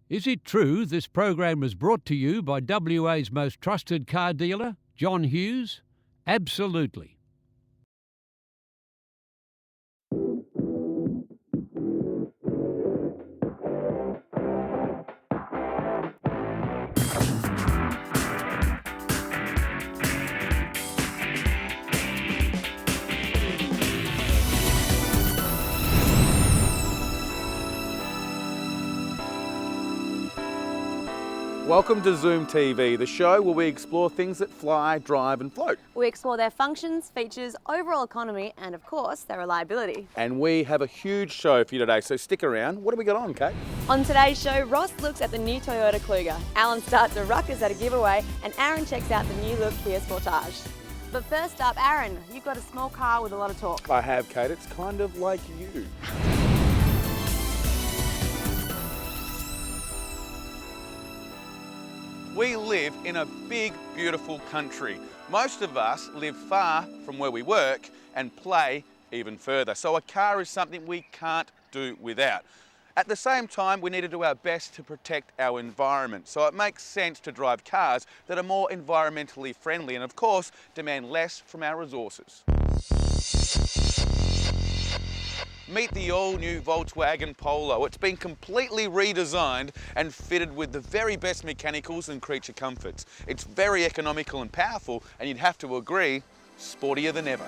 Is it true this program was brought to you by WA's most trusted car dealer, John Hughes? Absolutely. Welcome to Zoom TV, the show where we explore things that fly, drive and float. We explore their functions, features, overall economy and of course their reliability. And we have a huge show for you today, so stick around. What have we got on, Kate? On today's show, Ross looks at the new Toyota Kluger, Alan starts a ruckus at a giveaway and Aaron checks out the new look Kia Sportage. But first up, Aaron, you've got a small car with a lot of torque. I have, Kate. It's kind of like you. We live in a big, beautiful country. Most of us live far from where we work and play even further. So a car is something we can't do without. At the same time, we need to do our best to protect our environment. So it makes sense to drive cars that are more environmentally friendly and of course, demand less from our resources. Meet the all-new Volkswagen Polo. It's been completely redesigned and fitted with the very best mechanicals and creature comforts. It's very economical and powerful, and you'd have to agree, sportier than ever.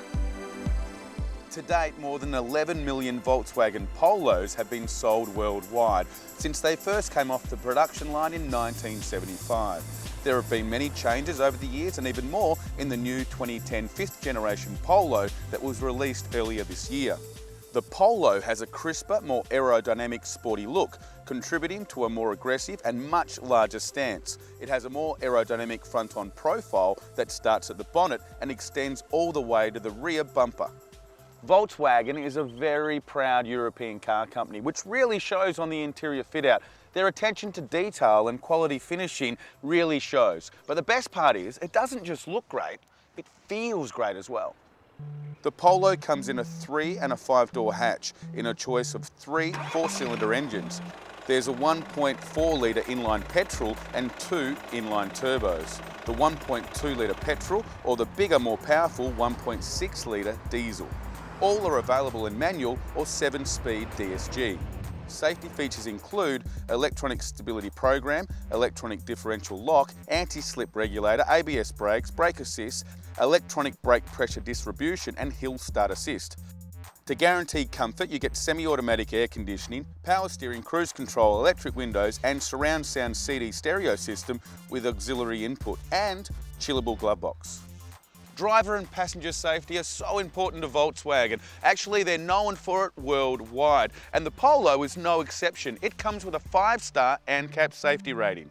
To date, more than 11 million Volkswagen Polos have been sold worldwide since they first came off the production line in 1975. There have been many changes over the years and even more in the new 2010 fifth generation Polo that was released earlier this year. The Polo has a crisper, more aerodynamic, sporty look, contributing to a more aggressive and much larger stance. It has a more aerodynamic front-on profile that starts at the bonnet and extends all the way to the rear bumper. Volkswagen is a very proud European car company, which really shows on the interior fit-out. Their attention to detail and quality finishing really shows. But the best part is, it doesn't just look great, it feels great as well. The Polo comes in a 3 and a 5-door hatch in a choice of 3 4-cylinder engines. There's a 1.4 litre inline petrol and 2 inline turbos. The 1.2 litre petrol or the bigger, more powerful 1.6 litre diesel. All are available in manual or 7-speed DSG. Safety features include electronic stability program, electronic differential lock, anti-slip regulator, ABS brakes, brake assist, electronic brake pressure distribution and hill start assist. To guarantee comfort, you get semi-automatic air conditioning, power steering, cruise control, electric windows and surround sound CD stereo system with auxiliary input and chillable glove box. Driver and passenger safety are so important to Volkswagen. Actually, they're known for it worldwide, and the Polo is no exception. It comes with a 5-star ANCAP safety rating.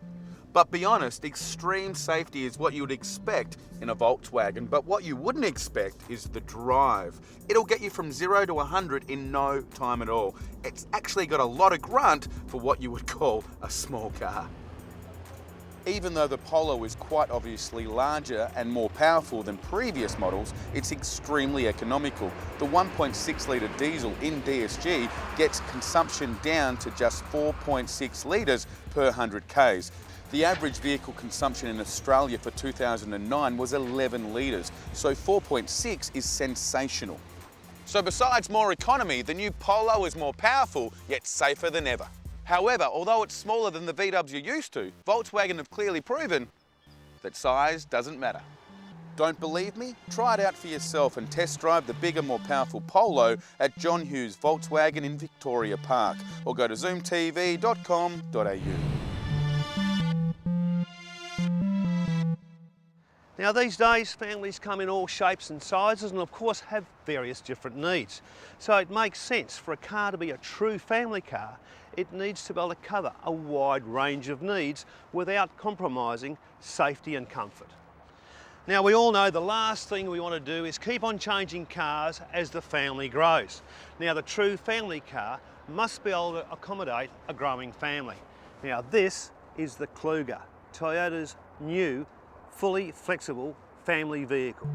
But be honest, extreme safety is what you would expect in a Volkswagen, but what you wouldn't expect is the drive. It'll get you from 0 to 100 in no time at all. It's actually got a lot of grunt for what you would call a small car. Even though the Polo is quite obviously larger and more powerful than previous models, it's extremely economical. The 1.6 litre diesel in DSG gets consumption down to just 4.6 litres per 100 k's. The average vehicle consumption in Australia for 2009 was 11 litres, so 4.6 is sensational. So besides more economy, the new Polo is more powerful, yet safer than ever. However, although it's smaller than the VWs you're used to, Volkswagen have clearly proven that size doesn't matter. Don't believe me? Try it out for yourself and test drive the bigger, more powerful Polo at John Hughes Volkswagen in Victoria Park, or go to zoomtv.com.au. Now these days, families come in all shapes and sizes and of course have various different needs. So it makes sense for a car to be a true family car. It needs to be able to cover a wide range of needs without compromising safety and comfort. Now we all know the last thing we want to do is keep on changing cars as the family grows. Now the true family car must be able to accommodate a growing family. Now this is the Kluger, Toyota's new fully flexible family vehicle.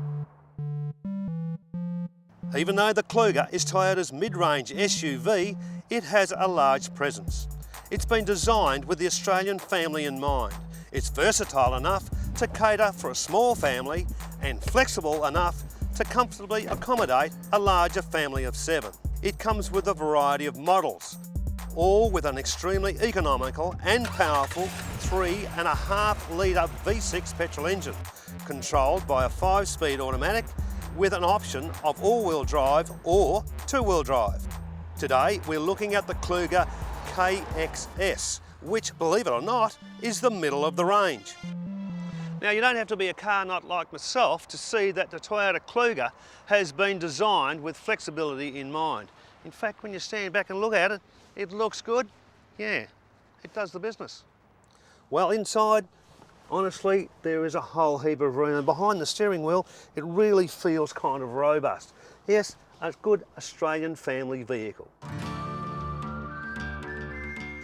Even though the Kluger is Toyota's mid-range SUV, it has a large presence. It's been designed with the Australian family in mind. It's versatile enough to cater for a small family and flexible enough to comfortably accommodate a larger family of 7. It comes with a variety of models, all with an extremely economical and powerful 3.5 litre V6 petrol engine, controlled by a 5-speed automatic with an option of all-wheel drive or 2-wheel drive. Today we're looking at the Kluger KXS, which, believe it or not, is the middle of the range. Now, you don't have to be a car nut like myself to see that the Toyota Kluger has been designed with flexibility in mind. In fact, when you stand back and look at it, it looks good. Yeah, it does the business. Well, inside, honestly, there is a whole heap of room, and behind the steering wheel, it really feels kind of robust. Yes, a good Australian family vehicle.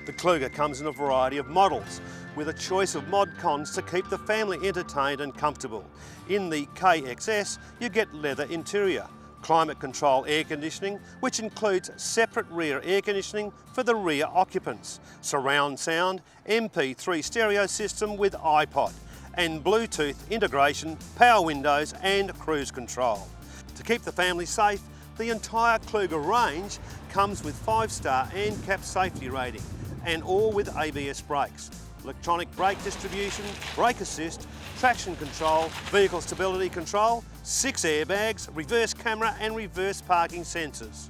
The Kluger comes in a variety of models, with a choice of mod cons to keep the family entertained and comfortable. In the KXS, you get leather interior, climate control air conditioning, which includes separate rear air conditioning for the rear occupants, surround sound, MP3 stereo system with iPod, and Bluetooth integration, power windows and cruise control. To keep the family safe, the entire Kluger range comes with 5-star ANCAP safety rating, and all with ABS brakes, electronic brake distribution, brake assist, traction control, vehicle stability control, 6 airbags, reverse camera and reverse parking sensors.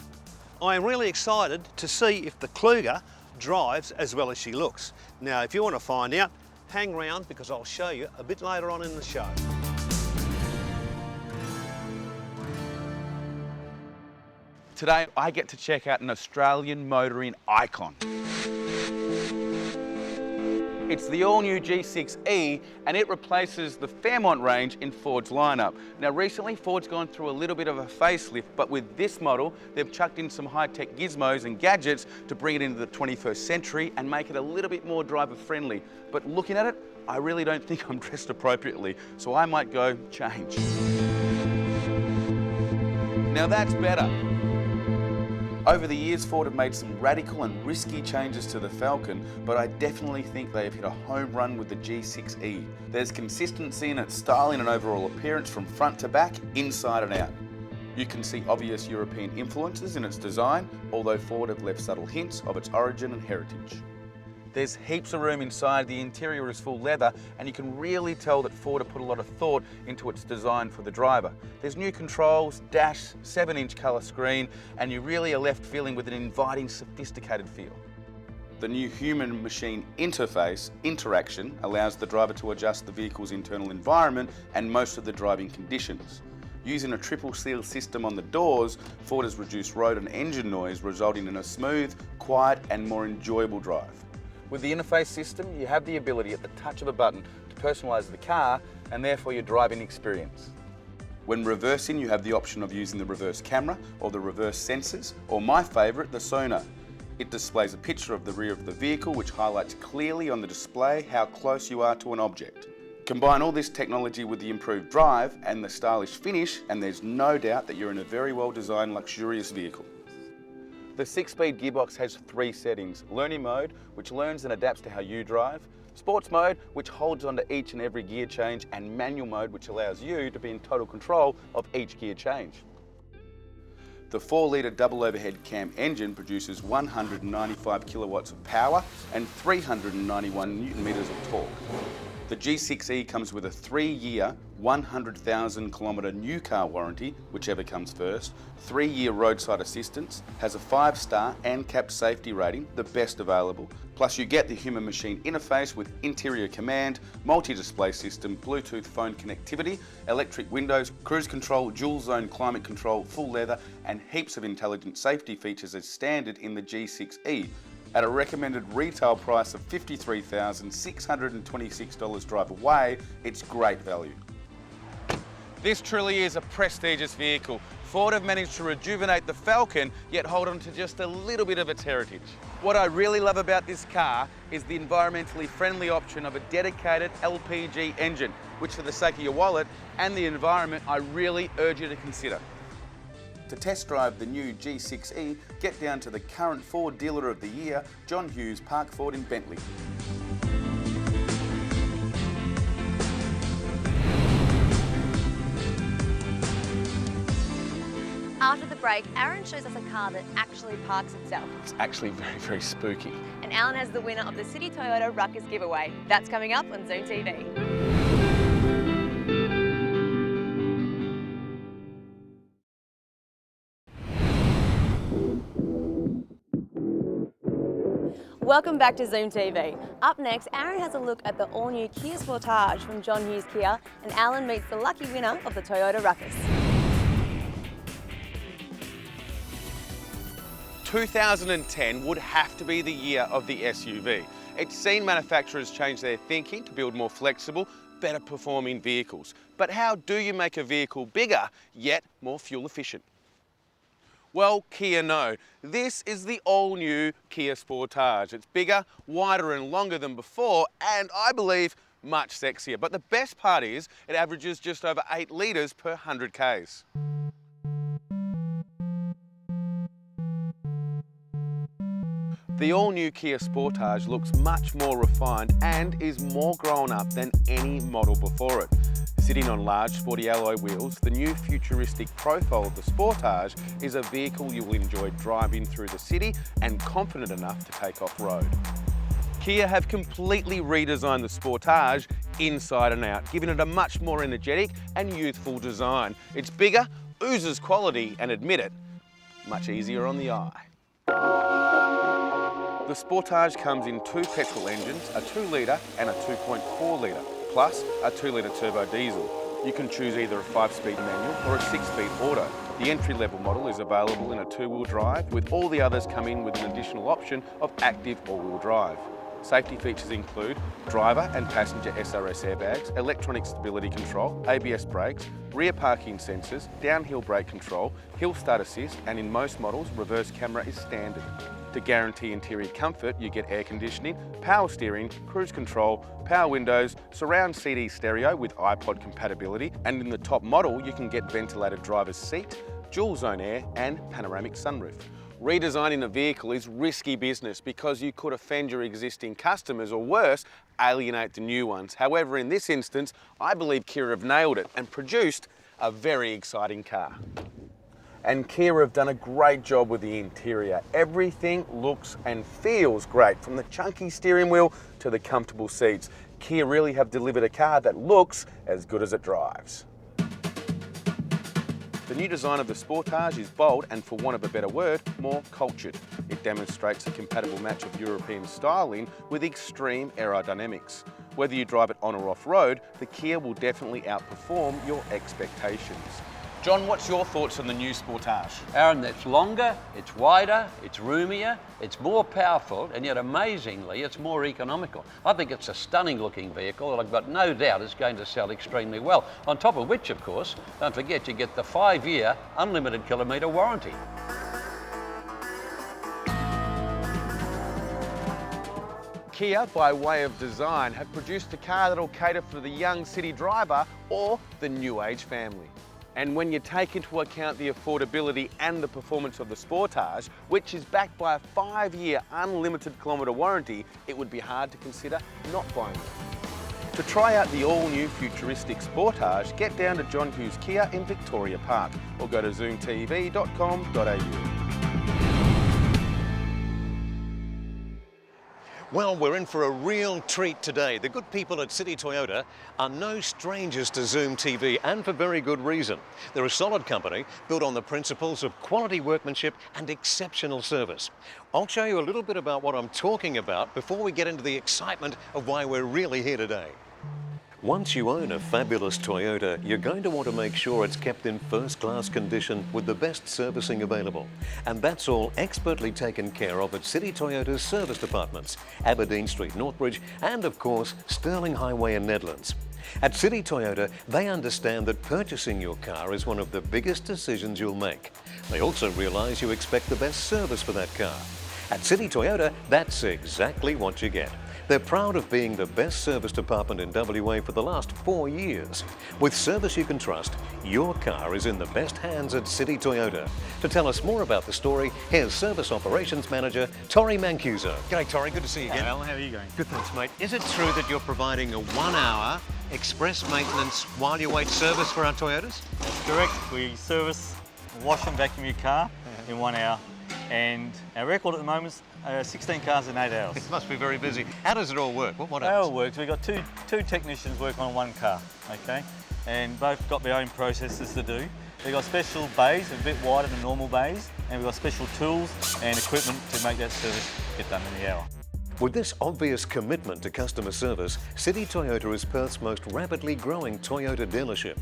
I am really excited to see if the Kluger drives as well as she looks. Now, if you want to find out, hang around because I'll show you a bit later on in the show. Today I get to check out an Australian motoring icon. It's the all-new G6E, and it replaces the Fairmont range in Ford's lineup. Now recently Ford's gone through a little bit of a facelift, but with this model they've chucked in some high-tech gizmos and gadgets to bring it into the 21st century and make it a little bit more driver friendly. But looking at it, I really don't think I'm dressed appropriately, so I might go change. Now that's better. Over the years, Ford have made some radical and risky changes to the Falcon, but I definitely think they have hit a home run with the G6E. There's consistency in its styling and overall appearance from front to back, inside and out. You can see obvious European influences in its design, although Ford have left subtle hints of its origin and heritage. There's heaps of room inside, the interior is full leather, and you can really tell that Ford have put a lot of thought into its design for the driver. There's new controls, dash, 7-inch colour screen, and you really are left feeling with an inviting, sophisticated feel. The new human-machine interface, interaction, allows the driver to adjust the vehicle's internal environment and most of the driving conditions. Using a triple seal system on the doors, Ford has reduced road and engine noise, resulting in a smooth, quiet and more enjoyable drive. With the interface system, you have the ability at the touch of a button to personalise the car and therefore your driving experience. When reversing, you have the option of using the reverse camera or the reverse sensors, or my favourite, the sonar. It displays a picture of the rear of the vehicle which highlights clearly on the display how close you are to an object. Combine all this technology with the improved drive and the stylish finish, and there's no doubt that you're in a very well designed, luxurious vehicle. The 6-speed gearbox has 3 settings: learning mode, which learns and adapts to how you drive; sports mode, which holds onto each and every gear change; and manual mode, which allows you to be in total control of each gear change. The 4-litre double overhead cam engine produces 195 kilowatts of power and 391 newton metres of torque. The G6E comes with a 3-year, 100,000 kilometre new car warranty, whichever comes first, 3-year roadside assistance, has a 5-star ANCAP safety rating, the best available. Plus you get the human machine interface with interior command, multi-display system, Bluetooth phone connectivity, electric windows, cruise control, dual zone climate control, full leather, and heaps of intelligent safety features as standard in the G6E. At a recommended retail price of $53,626 drive away, it's great value. This truly is a prestigious vehicle. Ford have managed to rejuvenate the Falcon, yet hold on to just a little bit of its heritage. What I really love about this car is the environmentally friendly option of a dedicated LPG engine, which for the sake of your wallet and the environment, I really urge you to consider. To test drive the new G6E, get down to the current Ford Dealer of the Year, John Hughes Park Ford in Bentley. After the break, Aaron shows us a car that actually parks itself. It's actually very, very spooky. And Alan has the winner of the City Toyota Ruckus giveaway. That's coming up on Zoom TV. Welcome back to Zoom TV. Up next, Aaron has a look at the all-new Kia Sportage from John Hughes Kia, and Alan meets the lucky winner of the Toyota Ruckus. 2010 would have to be the year of the SUV. It's seen manufacturers change their thinking to build more flexible, better performing vehicles. But how do you make a vehicle bigger, yet more fuel efficient? Well, Kia know. This is the all-new Kia Sportage. It's bigger, wider and longer than before, and I believe much sexier. But the best part is it averages just over 8 litres per 100 Ks. The all-new Kia Sportage looks much more refined and is more grown up than any model before it. Sitting on large sporty alloy wheels, the new futuristic profile of the Sportage is a vehicle you will enjoy driving through the city and confident enough to take off-road. Kia have completely redesigned the Sportage inside and out, giving it a much more energetic and youthful design. It's bigger, oozes quality, and admit it, much easier on the eye. The Sportage comes in 2 petrol engines, a 2 litre and a 2.4 litre, plus a 2 litre turbo diesel. You can choose either a 5-speed manual or a 6-speed auto. The entry-level model is available in a 2-wheel drive, with all the others coming with an additional option of active all-wheel drive. Safety features include driver and passenger SRS airbags, electronic stability control, ABS brakes, rear parking sensors, downhill brake control, hill start assist, and in most models, reverse camera is standard. To guarantee interior comfort, you get air conditioning, power steering, cruise control, power windows, surround CD stereo with iPod compatibility, and in the top model, you can get ventilated driver's seat, dual zone air, and panoramic sunroof. Redesigning a vehicle is risky business because you could offend your existing customers or worse, alienate the new ones. However, in this instance, I believe Kia have nailed it and produced a very exciting car. And Kia have done a great job with the interior. Everything looks and feels great, from the chunky steering wheel to the comfortable seats. Kia really have delivered a car that looks as good as it drives. The new design of the Sportage is bold and, for want of a better word, more cultured. It demonstrates a compatible match of European styling with extreme aerodynamics. Whether you drive it on or off-road, the Kia will definitely outperform your expectations. John, what's your thoughts on the new Sportage? Aaron, it's longer, it's wider, it's roomier, it's more powerful, and yet amazingly, it's more economical. I think it's a stunning looking vehicle that I've got no doubt is going to sell extremely well. On top of which, of course, don't forget you get the 5-year unlimited kilometre warranty. Kia, by way of design, have produced a car that'll cater for the young city driver or the new age family. And when you take into account the affordability and the performance of the Sportage, which is backed by a 5-year unlimited kilometre warranty, it would be hard to consider not buying it. To try out the all-new futuristic Sportage, get down to John Hughes Kia in Victoria Park or go to zoomtv.com.au. Well, we're in for a real treat today. The good people at City Toyota are no strangers to Zoom TV, and for very good reason. They're a solid company built on the principles of quality workmanship and exceptional service. I'll show you a little bit about what I'm talking about before we get into the excitement of why we're really here today. Once you own a fabulous Toyota, you're going to want to make sure it's kept in first-class condition with the best servicing available. And that's all expertly taken care of at City Toyota's service departments, Aberdeen Street, Northbridge, and of course, Sterling Highway in Nedlands. At City Toyota, they understand that purchasing your car is one of the biggest decisions you'll make. They also realise you expect the best service for that car. At City Toyota, that's exactly what you get. They're proud of being the best service department in WA for the last 4 years. With service you can trust, your car is in the best hands at City Toyota. To tell us more about the story, here's Service Operations Manager Tori Mancuso. G'day Tori, good to see you again. Alan, how are you going? Good, thanks mate. Is it true that you're providing a 1-hour express maintenance while you wait service for our Toyotas? That's correct. We service, wash and vacuum your car in 1 hour. And our record at the moment is 16 cars in 8 hours. It must be very busy. How does it all work? What How happens? it works, we've got two technicians working on one car, okay? And both got their own processes to do. They've got special bays, a bit wider than normal bays, and we've got special tools and equipment to make that service get done in the hour. With this obvious commitment to customer service, City Toyota is Perth's most rapidly growing Toyota dealership.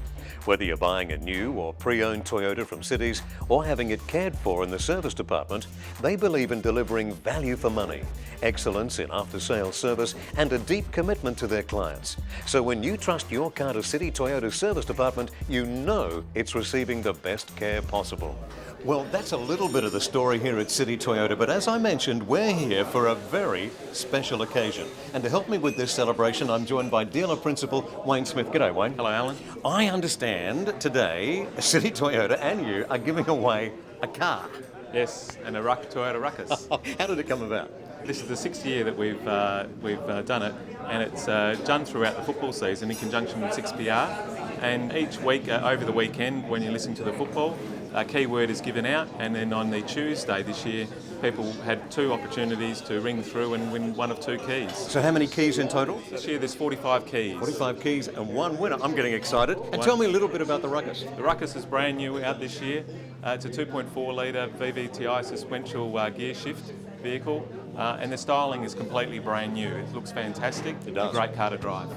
Whether you're buying a new or pre-owned Toyota from Cities or having it cared for in the service department, they believe in delivering value for money, excellence in after-sales service and a deep commitment to their clients. So when you trust your car to City Toyota's service department, you know it's receiving the best care possible. Well, that's a little bit of the story here at City Toyota, but as I mentioned, we're here for a very special occasion. And to help me with this celebration, I'm joined by dealer principal Wayne Smith. G'day, Wayne. Hello, Alan. I understand today City Toyota and you are giving away a car. Yes, and a Toyota Ruckus. How did it come about? This is the 6th year that we've done it, and it's done throughout the football season in conjunction with 6PR. And each week, over the weekend, when you listen to the football, a keyword is given out, and then on the Tuesday this year, people had 2 opportunities to ring through and win one of 2 keys. So how many keys in total? This year there's 45 keys. 45 keys and 1 winner. I'm getting excited. And tell me a little bit about the Ruckus. The Ruckus is brand new out this year. It's a 2.4 litre VVTi sequential gear shift vehicle, and the styling is completely brand new. It looks fantastic. It does. It's a great car to drive.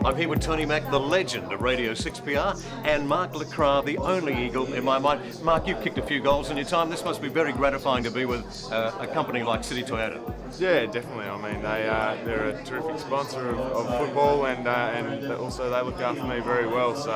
I'm here with Tony Mack, the legend of Radio 6PR, and Mark Lacroix, the only Eagle in my mind. Mark, you've kicked a few goals in your time. This must be very gratifying to be with a company like City Toyota. Yeah, definitely. I mean, they're a terrific sponsor of football, and also they look after me very well. So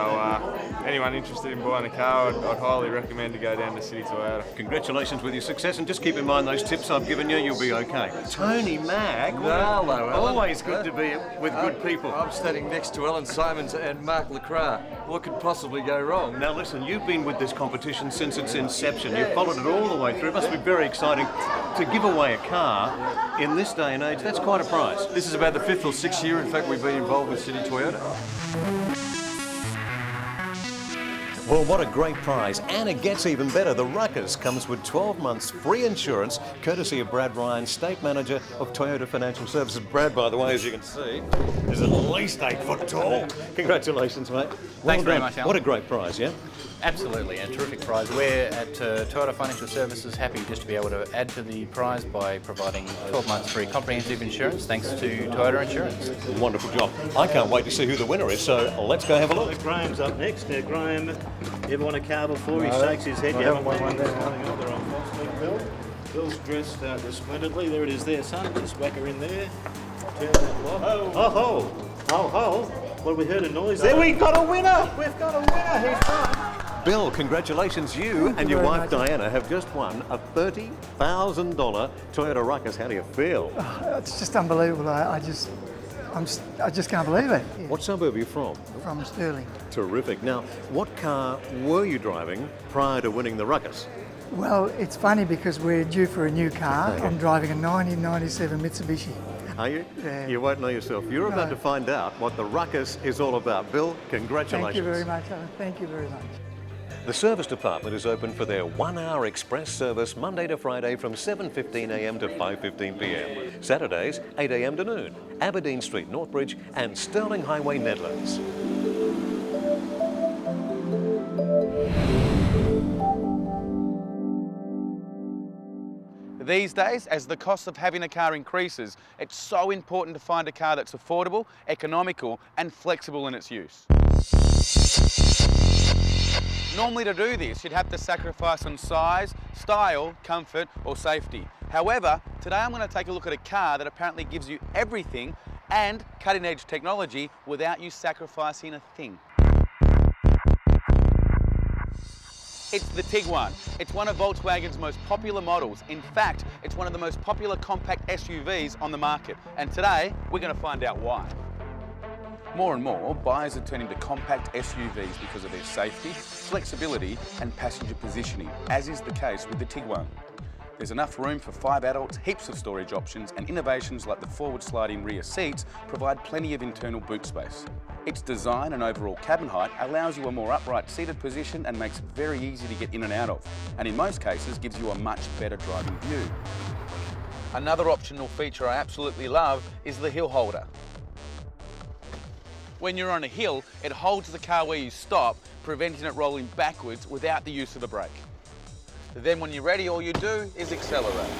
anyone interested in buying a car, I'd highly recommend to go down to City Toyota. Congratulations with your success, and just keep in mind those tips I've given you, you'll be okay. Tony Mack, well, hello, Alan. Always good to be with good people. I'm standing next to Alan Simons and Mark Lacroix. What could possibly go wrong? Now listen, you've been with this competition since its inception. You've followed it all the way through. It must be very exciting to give away a car in this day and age. That's quite a prize. This is about the 5th or 6th year, in fact, we've been involved with City Toyota. Well, what a great prize. And it gets even better. The Ruckus comes with 12 months free insurance, courtesy of Brad Ryan, State Manager of Toyota Financial Services. Brad, by the way, as you can see, is at least 8 foot tall. Congratulations, mate. Thanks very much, Alan. What a great prize, yeah? Absolutely, and terrific prize. We're at Toyota Financial Services happy just to be able to add to the prize by providing 12 months free comprehensive insurance thanks to Toyota Insurance. Wonderful job. I can't wait to see who the winner is, so let's go have a look. Graham's up next. Graham, you ever won a car before? He shakes his head. You haven't won one there. Bill. Bill's dressed resplendently. There it is there, son. Just whack her in there. Turn that lock. Oh. Well, we heard a noise there. We've got a winner. We've got a winner. He's won. Bill, congratulations. You and your wife Diana have just won a $30,000 Toyota Ruckus. How do you feel? It's just unbelievable. I just can't believe it. Yeah. What suburb are you from? From Stirling. Terrific. Now, what car were you driving prior to winning the Ruckus? Well, it's funny because we're due for a new car. I'm driving a 1997 Mitsubishi. Are you? Yeah. You won't know yourself. You're about to find out what the Ruckus is all about. Bill, congratulations. Thank you very much, Alan. Thank you very much. The service department is open for their 1-hour express service Monday to Friday from 7:15 a.m. to 5:15 p.m. Saturdays, 8 a.m. to noon. Aberdeen Street, Northbridge and Stirling Highway, Nedlands. These days, as the cost of having a car increases, it's so important to find a car that's affordable, economical and flexible in its use. Normally to do this, you'd have to sacrifice on size, style, comfort or safety. However, today I'm going to take a look at a car that apparently gives you everything and cutting-edge technology without you sacrificing a thing. It's the Tiguan. It's one of Volkswagen's most popular models. In fact, it's one of the most popular compact SUVs on the market. And today, we're going to find out why. More and more, buyers are turning to compact SUVs because of their safety, flexibility and passenger positioning, as is the case with the Tiguan. There's enough room for 5 adults, heaps of storage options, and innovations like the forward sliding rear seats provide plenty of internal boot space. Its design and overall cabin height allows you a more upright seated position and makes it very easy to get in and out of, and in most cases gives you a much better driving view. Another optional feature I absolutely love is the hill holder. When you're on a hill, it holds the car where you stop, preventing it rolling backwards without the use of the brake. Then when you're ready, all you do is accelerate.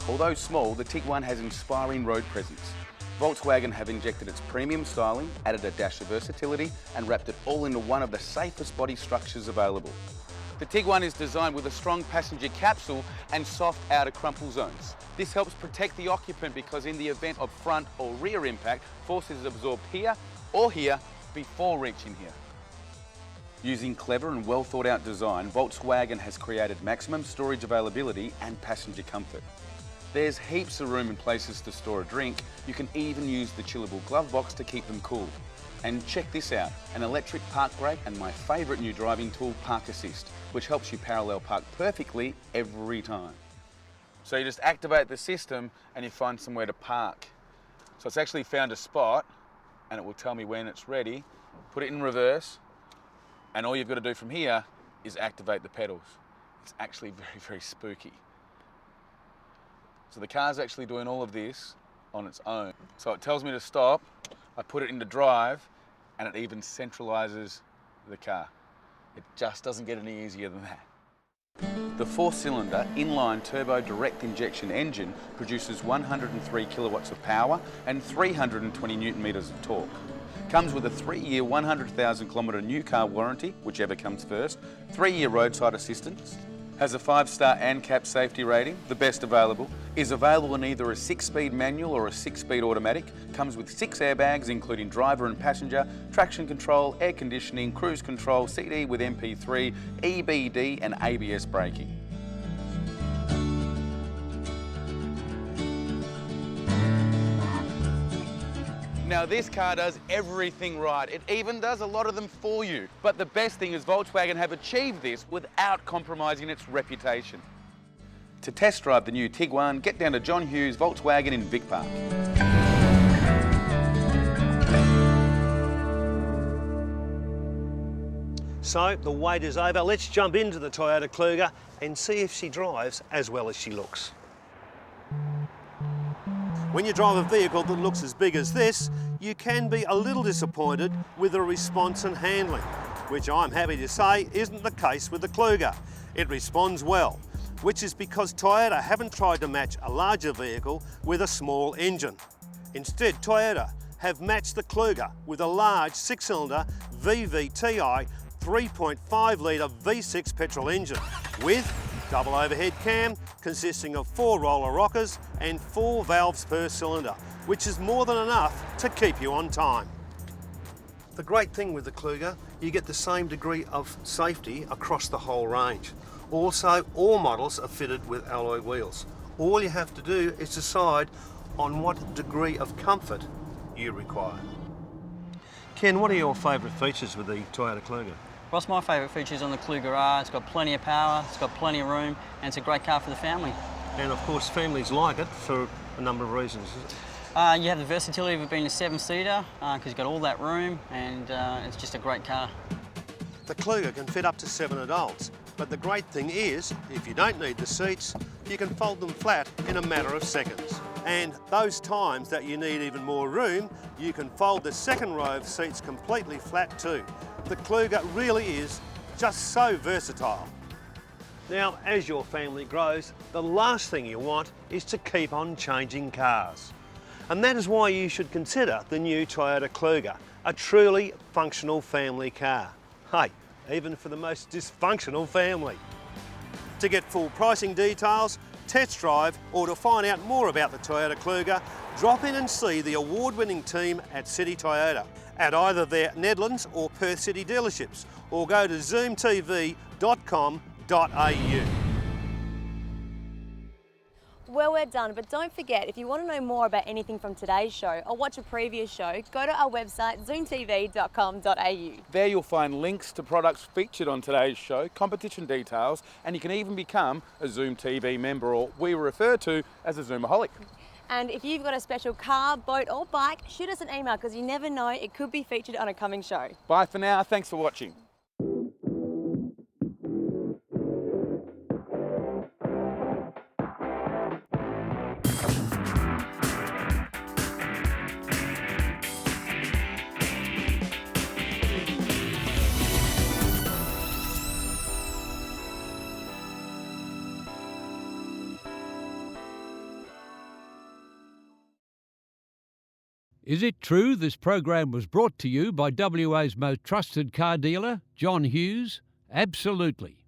Although small, the Tiguan has inspiring road presence. Volkswagen have injected its premium styling, added a dash of versatility, and wrapped it all into one of the safest body structures available. The Tiguan is designed with a strong passenger capsule and soft outer crumple zones. This helps protect the occupant because in the event of front or rear impact, force is absorbed here or here before reaching here. Using clever and well thought out design, Volkswagen has created maximum storage availability and passenger comfort. There's heaps of room in places to store a drink. You can even use the chillable glove box to keep them cool. And check this out, an electric park brake and my favourite new driving tool, Park Assist, which helps you parallel park perfectly every time. So you just activate the system and you find somewhere to park. So it's actually found a spot and it will tell me when it's ready, put it in reverse, and all you've got to do from here is activate the pedals. It's actually very, very spooky. So the car's actually doing all of this on its own. So it tells me to stop, I put it into drive, and it even centralises the car. It just doesn't get any easier than that. The 4-cylinder inline turbo direct injection engine produces 103 kilowatts of power and 320 newton meters of torque. Comes with a 3-year 100,000 kilometre new car warranty, whichever comes first, 3-year roadside assistance, has a 5-star ANCAP safety rating, the best available, is available in either a 6-speed manual or a 6-speed automatic, comes with 6 airbags including driver and passenger, traction control, air conditioning, cruise control, CD with MP3, EBD and ABS braking. Now this car does everything right. It even does a lot of them for you. But the best thing is Volkswagen have achieved this without compromising its reputation. To test drive the new Tiguan, get down to John Hughes Volkswagen in Vic Park. So the wait is over. Let's jump into the Toyota Kluger and see if she drives as well as she looks. When you drive a vehicle that looks as big as this, you can be a little disappointed with the response and handling, which I'm happy to say isn't the case with the Kluger. It responds well, which is because Toyota haven't tried to match a larger vehicle with a small engine. Instead, Toyota have matched the Kluger with a large 6-cylinder VVTi 3.5 litre V6 petrol engine with double overhead cam consisting of 4 roller rockers and 4 valves per cylinder, which is more than enough to keep you on time. The great thing with the Kluger, you get the same degree of safety across the whole range. Also, all models are fitted with alloy wheels. All you have to do is decide on what degree of comfort you require. Ken, what are your favourite features with the Toyota Kluger? Ross, my favourite features on the Kluger are it's got plenty of power, it's got plenty of room, and it's a great car for the family. And of course families like it for a number of reasons. You have the versatility of it being a 7-seater because you've got all that room, and it's just a great car. The Kluger can fit up to 7 adults, but the great thing is, if you don't need the seats, you can fold them flat in a matter of seconds. And those times that you need even more room, you can fold the second row of seats completely flat too. The Kluger really is just so versatile. Now, as your family grows, the last thing you want is to keep on changing cars. And that is why you should consider the new Toyota Kluger, a truly functional family car. Hey, even for the most dysfunctional family. To get full pricing details, test drive, or to find out more about the Toyota Kluger, drop in and see the award-winning team at City Toyota. at either their Nedlands or Perth City dealerships, or go to zoomtv.com.au. Well, we're done, but don't forget, if you want to know more about anything from today's show or watch a previous show, go to our website, zoomtv.com.au. There you'll find links to products featured on today's show, competition details, and you can even become a Zoom TV member, or we refer to as a Zoomaholic. And if you've got a special car, boat or bike, shoot us an email because you never know, it could be featured on a coming show. Bye for now, thanks for watching. Is it true this program was brought to you by WA's most trusted car dealer, John Hughes? Absolutely.